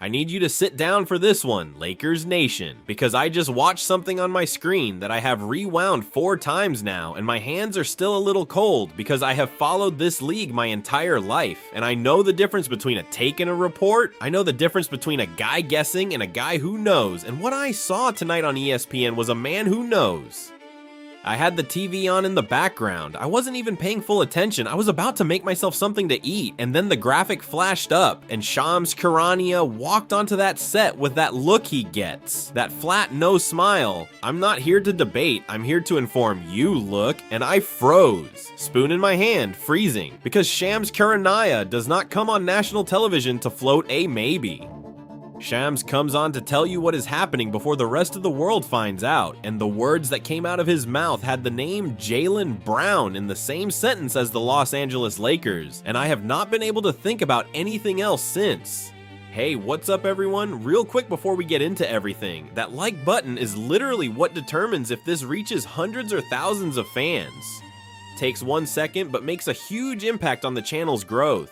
I need you to sit down for this one, Lakers Nation, because I just watched something on my screen that I have rewound 4 times now, and my hands are still a little cold because I have followed this league my entire life, and I know the difference between a take and a report. I know the difference between a guy guessing and a guy who knows, and what I saw tonight on ESPN was a man who knows. I had the TV on in the background. I wasn't even paying full attention. I was about to make myself something to eat, and then the graphic flashed up, and Shams Charania walked onto that set with that look he gets. That flat no smile. I'm not here to debate, I'm here to inform you look, and I froze. Spoon in my hand, freezing, because Shams Charania does not come on national television to float a maybe. Shams comes on to tell you what is happening before the rest of the world finds out, and the words that came out of his mouth had the name Jaylen Brown in the same sentence as the Los Angeles Lakers, and I have not been able to think about anything else since. Hey, what's up everyone? Real quick before we get into everything, that like button is literally what determines if this reaches hundreds or thousands of fans. Takes 1 second, but makes a huge impact on the channel's growth.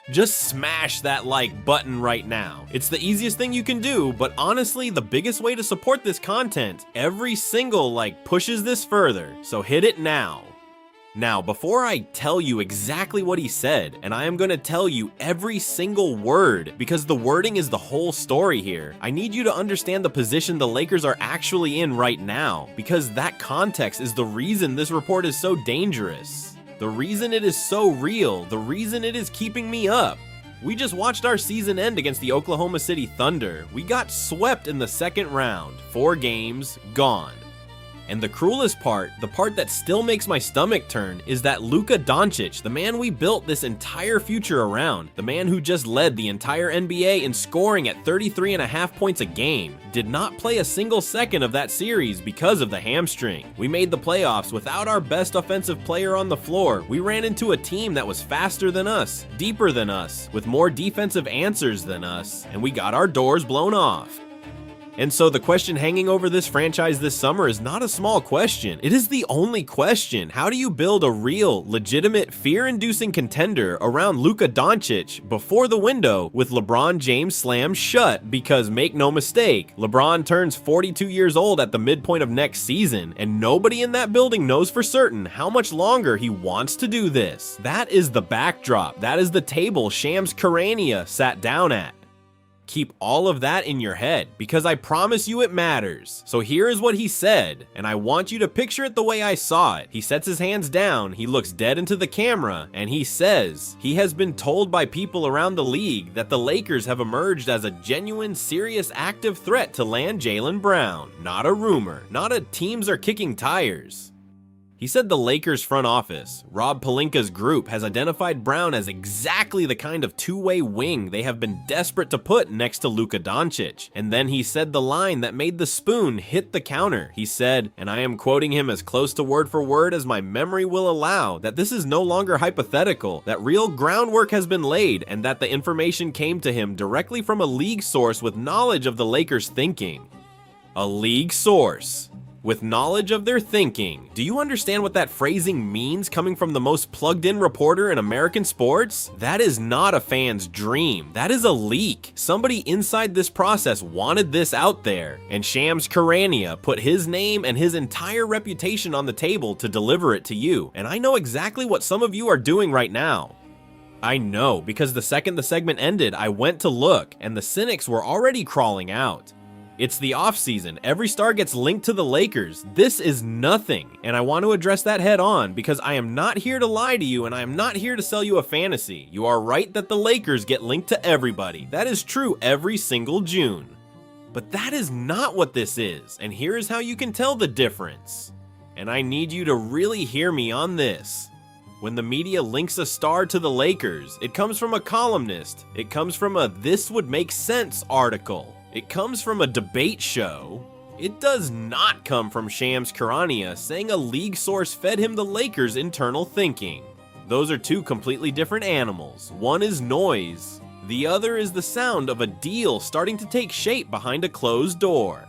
Just smash that like button right now. It's the easiest thing you can do, but honestly, the biggest way to support this content, every single like pushes this further, so hit it now. Now, before I tell you exactly what he said, and I am going to tell you every single word, because the wording is the whole story here, I need you to understand the position the Lakers are actually in right now, because that context is the reason this report is so dangerous. The reason it is so real, the reason it is keeping me up. We just watched our season end against the Oklahoma City Thunder. We got swept in the second round. 4 games, gone. And the cruelest part, the part that still makes my stomach turn, is that Luka Doncic, the man we built this entire future around, the man who just led the entire NBA in scoring at 33.5 points a game, did not play a single second of that series because of the hamstring. We made the playoffs without our best offensive player on the floor. We ran into a team that was faster than us, deeper than us, with more defensive answers than us, and we got our doors blown off. And so the question hanging over this franchise this summer is not a small question. It is the only question. How do you build a real, legitimate, fear-inducing contender around Luka Doncic before the window with LeBron James slammed shut? Because make no mistake, LeBron turns 42 years old at the midpoint of next season, and nobody in that building knows for certain how much longer he wants to do this. That is the backdrop. That is the table Shams Charania sat down at. Keep all of that in your head, because I promise you it matters. So here is what he said, and I want you to picture it the way I saw it. He sets his hands down, he looks dead into the camera, and he says he has been told by people around the league that the Lakers have emerged as a genuine, serious, active threat to land Jaylen Brown. Not a rumor, not a teams are kicking tires. He said the Lakers front office, Rob Pelinka's group, has identified Brown as exactly the kind of two-way wing they have been desperate to put next to Luka Doncic. And then he said the line that made the spoon hit the counter. He said, and I am quoting him as close to word for word as my memory will allow, that this is no longer hypothetical, that real groundwork has been laid, and that the information came to him directly from a league source with knowledge of the Lakers' thinking. A league source with knowledge of their thinking. Do you understand what that phrasing means coming from the most plugged-in reporter in American sports? That is not a fan's dream. That is a leak. Somebody inside this process wanted this out there, and Shams Charania put his name and his entire reputation on the table to deliver it to you. And I know exactly what some of you are doing right now. I know, because the second the segment ended, I went to look, and the cynics were already crawling out. It's the offseason. Every star gets linked to the Lakers. This is nothing. And I want to address that head on because I am not here to lie to you and I am not here to sell you a fantasy. You are right that the Lakers get linked to everybody. That is true every single June. But that is not what this is. And here is how you can tell the difference. And I need you to really hear me on this. When the media links a star to the Lakers, it comes from a columnist. It comes from a "This Would Make Sense" article. It comes from a debate show. It does not come from Shams Charania saying a league source fed him the Lakers' internal thinking. Those are two completely different animals. One is noise. The other is the sound of a deal starting to take shape behind a closed door.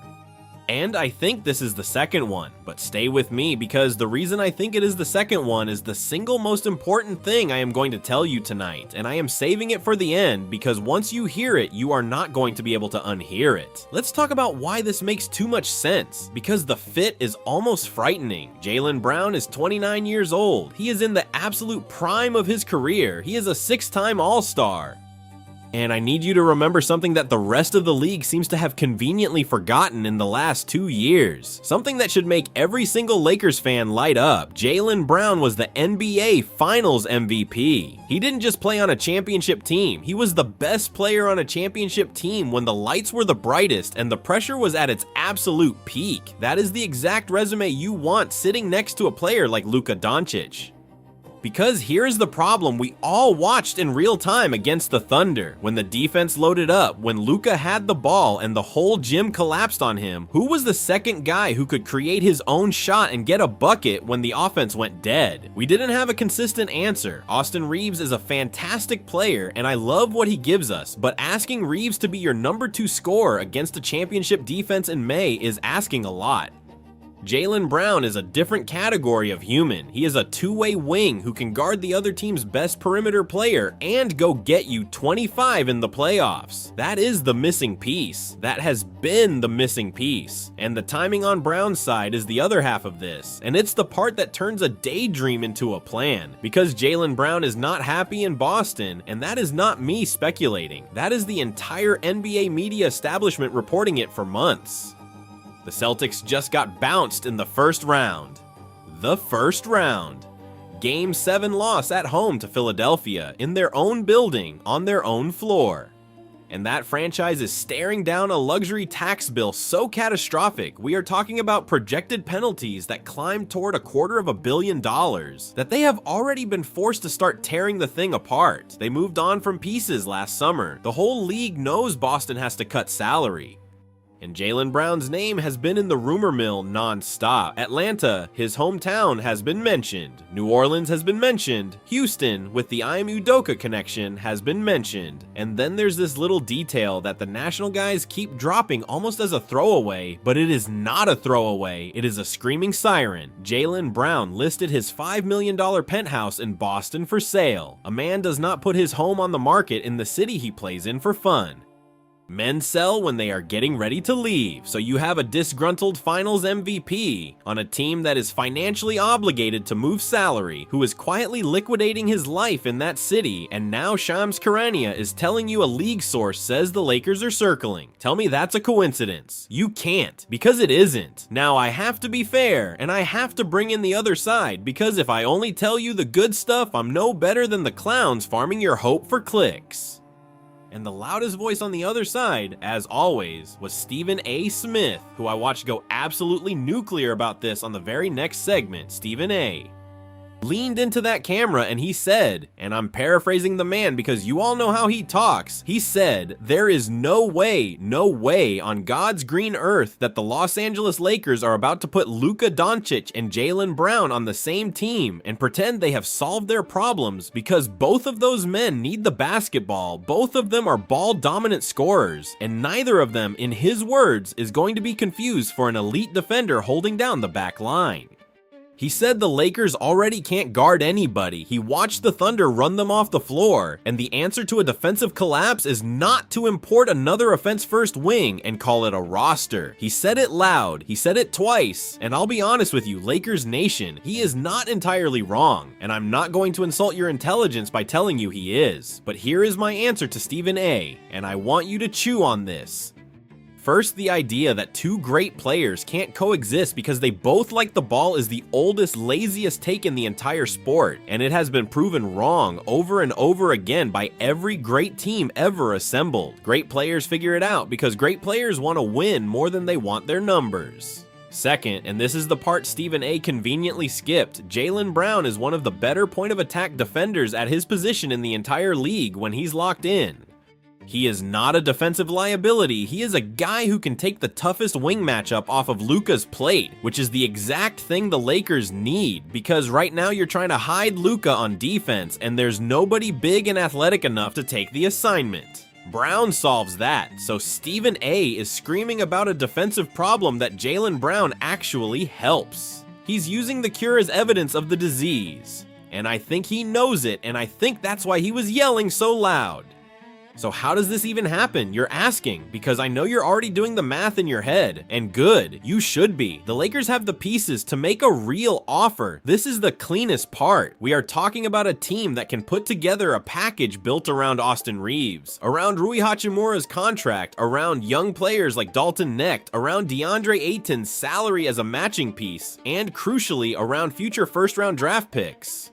And I think this is the second one, but stay with me because the reason I think it is the second one is the single most important thing I am going to tell you tonight, and I am saving it for the end because once you hear it, you are not going to be able to unhear it. Let's talk about why this makes too much sense, because the fit is almost frightening. Jaylen Brown is 29 years old. He is in the absolute prime of his career. He is a 6-time All-Star. And I need you to remember something that the rest of the league seems to have conveniently forgotten in the last 2 years. Something that should make every single Lakers fan light up. Jaylen Brown was the NBA Finals MVP. He didn't just play on a championship team. He was the best player on a championship team when the lights were the brightest and the pressure was at its absolute peak. That is the exact resume you want sitting next to a player like Luka Doncic. Because here's the problem we all watched in real time against the Thunder. When the defense loaded up, when Luka had the ball and the whole gym collapsed on him, who was the second guy who could create his own shot and get a bucket when the offense went dead? We didn't have a consistent answer. Austin Reeves is a fantastic player and I love what he gives us, but asking Reeves to be your number 2 scorer against a championship defense in May is asking a lot. Jaylen Brown is a different category of human. He is a two-way wing who can guard the other team's best perimeter player and go get you 25 in the playoffs. That is the missing piece. That has been the missing piece. And the timing on Brown's side is the other half of this. And it's the part that turns a daydream into a plan. Because Jaylen Brown is not happy in Boston, and that is not me speculating. That is the entire NBA media establishment reporting it for months. The Celtics just got bounced in the first round. The first round. Game 7 loss at home to Philadelphia in their own building on their own floor. And that franchise is staring down a luxury tax bill so catastrophic, we are talking about projected penalties that climb toward $250 million, that they have already been forced to start tearing the thing apart. They moved on from pieces last summer. The whole league knows Boston has to cut salary. And Jaylen Brown's name has been in the rumor mill non-stop. Atlanta, his hometown, has been mentioned. New Orleans has been mentioned. Houston, with the Ime Udoka connection, has been mentioned. And then there's this little detail that the national guys keep dropping almost as a throwaway, but it is not a throwaway. It is a screaming siren. Jaylen Brown listed his $5 million penthouse in Boston for sale. A man does not put his home on the market in the city he plays in for fun. Men sell when they are getting ready to leave, so you have a disgruntled finals MVP on a team that is financially obligated to move salary, who is quietly liquidating his life in that city, and now Shams Charania is telling you a league source says the Lakers are circling. Tell me that's a coincidence. You can't, because it isn't. Now I have to be fair, and I have to bring in the other side, because if I only tell you the good stuff, I'm no better than the clowns farming your hope for clicks. And the loudest voice on the other side, as always, was Stephen A. Smith, who I watched go absolutely nuclear about this on the very next segment. Stephen A. leaned into that camera and he said, and I'm paraphrasing the man because you all know how he talks, he said, "There is no way on God's green earth that the Los Angeles Lakers are about to put Luka Doncic and Jaylen Brown on the same team and pretend they have solved their problems, because both of those men need the basketball, both of them are ball dominant scorers, and neither of them, in his words, is going to be confused for an elite defender holding down the back line." He said the Lakers already can't guard anybody. He watched the Thunder run them off the floor, and the answer to a defensive collapse is not to import another offense-first wing and call it a roster. He said it loud, he said it twice, and I'll be honest with you, Lakers Nation, he is not entirely wrong, and I'm not going to insult your intelligence by telling you he is. But here is my answer to Stephen A., and I want you to chew on this. First, the idea that two great players can't coexist because they both like the ball is the oldest, laziest take in the entire sport, and it has been proven wrong over and over again by every great team ever assembled. Great players figure it out because great players want to win more than they want their numbers. Second, and this is the part Stephen A. conveniently skipped, Jaylen Brown is one of the better point of attack defenders at his position in the entire league when he's locked in. He is not a defensive liability, he is a guy who can take the toughest wing matchup off of Luka's plate, which is the exact thing the Lakers need, because right now you're trying to hide Luka on defense, and there's nobody big and athletic enough to take the assignment. Brown solves that, so Stephen A is screaming about a defensive problem that Jaylen Brown actually helps. He's using the cure as evidence of the disease. And I think he knows it, and I think that's why he was yelling so loud. So how does this even happen? You're asking, because I know you're already doing the math in your head. And good, you should be. The Lakers have the pieces to make a real offer. This is the cleanest part. We are talking about a team that can put together a package built around Austin Reeves, around Rui Hachimura's contract, around young players like Dalton Knecht, around DeAndre Ayton's salary as a matching piece, and crucially, around future first-round draft picks.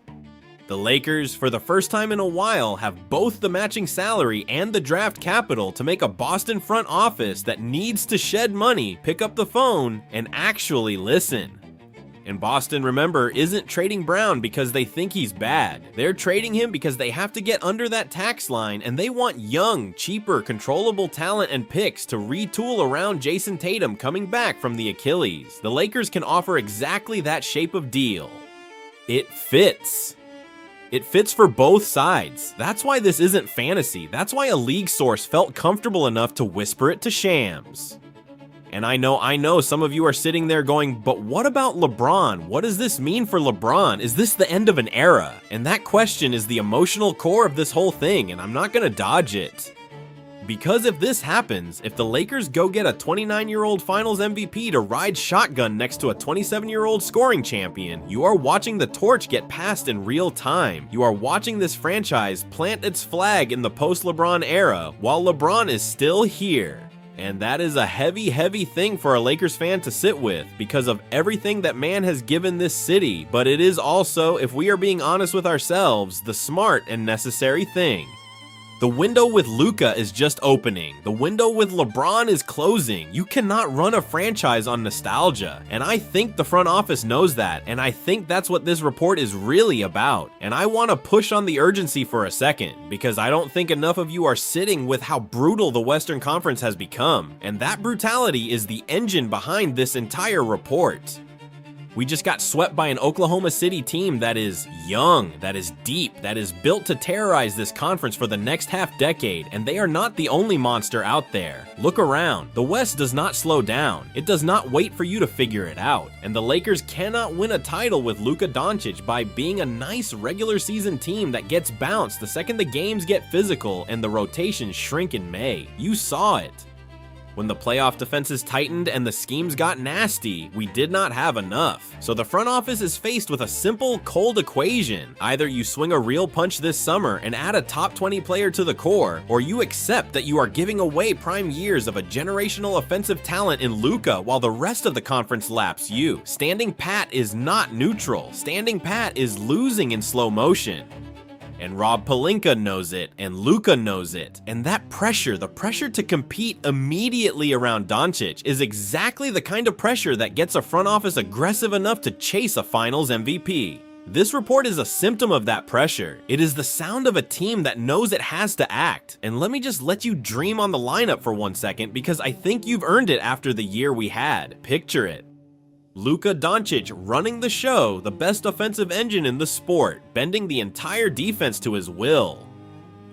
The Lakers, for the first time in a while, have both the matching salary and the draft capital to make a Boston front office that needs to shed money, pick up the phone, and actually listen. And Boston, remember, isn't trading Brown because they think he's bad. They're trading him because they have to get under that tax line, and they want young, cheaper, controllable talent and picks to retool around Jason Tatum coming back from the Achilles. The Lakers can offer exactly that shape of deal. It fits. It fits for both sides. That's why this isn't fantasy. That's why a league source felt comfortable enough to whisper it to Shams. And I know some of you are sitting there going, but what about LeBron? What does this mean for LeBron? Is this the end of an era? And that question is the emotional core of this whole thing, and I'm not gonna dodge it. Because if this happens, if the Lakers go get a 29-year-old finals MVP to ride shotgun next to a 27-year-old scoring champion, you are watching the torch get passed in real time. You are watching this franchise plant its flag in the post-LeBron era while LeBron is still here. And that is a heavy, heavy thing for a Lakers fan to sit with because of everything that man has given this city. But it is also, if we are being honest with ourselves, the smart and necessary thing. The window with Luka is just opening. The window with LeBron is closing. You cannot run a franchise on nostalgia. And I think the front office knows that. And I think that's what this report is really about. And I want to push on the urgency for a second, because I don't think enough of you are sitting with how brutal the Western Conference has become. And that brutality is the engine behind this entire report. We just got swept by an Oklahoma City team that is young, that is deep, that is built to terrorize this conference for the next half decade, and they are not the only monster out there. Look around. The West does not slow down. It does not wait for you to figure it out. And the Lakers cannot win a title with Luka Doncic by being a nice regular season team that gets bounced the second the games get physical and the rotations shrink in May. You saw it. When the playoff defenses tightened and the schemes got nasty, we did not have enough. So the front office is faced with a simple, cold equation. Either you swing a real punch this summer and add a top 20 player to the core, or you accept that you are giving away prime years of a generational offensive talent in Luka while the rest of the conference laps you. Standing pat is not neutral. Standing pat is losing in slow motion. And Rob Pelinka knows it, and Luka knows it. And that pressure, the pressure to compete immediately around Doncic, is exactly the kind of pressure that gets a front office aggressive enough to chase a finals MVP. This report is a symptom of that pressure. It is the sound of a team that knows it has to act. And let me just let you dream on the lineup for 1 second, because I think you've earned it after the year we had. Picture it. Luka Doncic running the show, the best offensive engine in the sport, bending the entire defense to his will.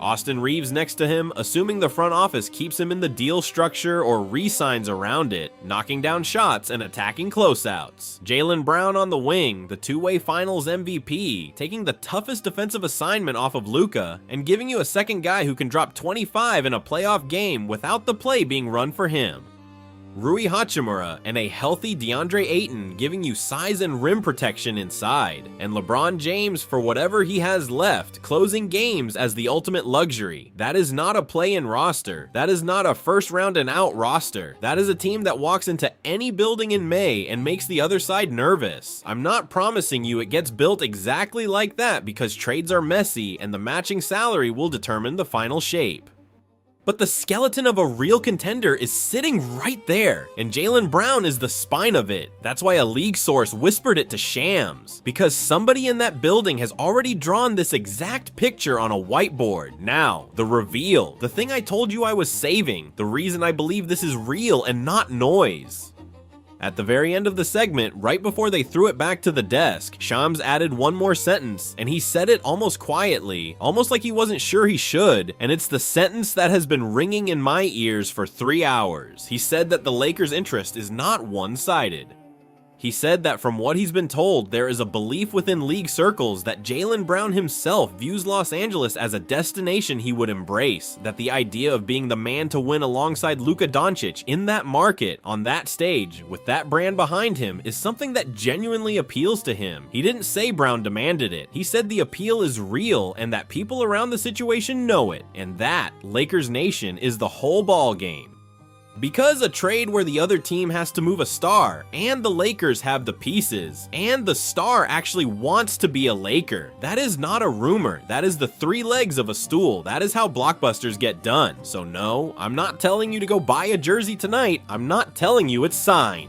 Austin Reeves next to him, assuming the front office keeps him in the deal structure or re-signs around it, knocking down shots and attacking closeouts. Jaylen Brown on the wing, the two-way finals MVP, taking the toughest defensive assignment off of Luka and giving you a second guy who can drop 25 in a playoff game without the play being run for him. Rui Hachimura and a healthy DeAndre Ayton giving you size and rim protection inside, and LeBron James, for whatever he has left, closing games as the ultimate luxury. That is not a play-in roster. That is not a first round and out roster. That is a team that walks into any building in May and makes the other side nervous. I'm not promising you it gets built exactly like that, because trades are messy and the matching salary will determine the final shape. But the skeleton of a real contender is sitting right there, and Jaylen Brown is the spine of it. That's why a league source whispered it to Shams, because somebody in that building has already drawn this exact picture on a whiteboard. Now, the reveal, the thing I told you I was saving, the reason I believe this is real and not noise. At the very end of the segment, right before they threw it back to the desk, Shams added one more sentence, and he said it almost quietly, almost like he wasn't sure he should, and it's the sentence that has been ringing in my ears for 3 hours. He said that the Lakers' interest is not one-sided. He said that from what he's been told, there is a belief within league circles that Jaylen Brown himself views Los Angeles as a destination he would embrace, that the idea of being the man to win alongside Luka Doncic in that market, on that stage, with that brand behind him, is something that genuinely appeals to him. He didn't say Brown demanded it. He said the appeal is real and that people around the situation know it, and that, Lakers Nation, is the whole ball game. Because a trade where the other team has to move a star, and the Lakers have the pieces, and the star actually wants to be a Laker, that is not a rumor. That is the 3 legs of a stool. That is how blockbusters get done. So no, I'm not telling you to go buy a jersey tonight. I'm not telling you it's signed.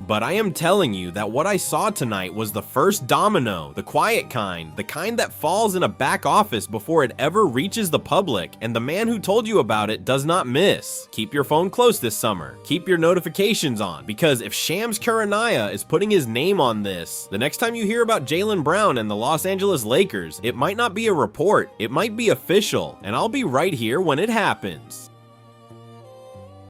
But I am telling you that what I saw tonight was the first domino, the quiet kind, the kind that falls in a back office before it ever reaches the public, and the man who told you about it does not miss. Keep your phone close this summer. Keep your notifications on, because if Shams Charania is putting his name on this, the next time you hear about Jaylen Brown and the Los Angeles Lakers, it might not be a report, it might be official, and I'll be right here when it happens.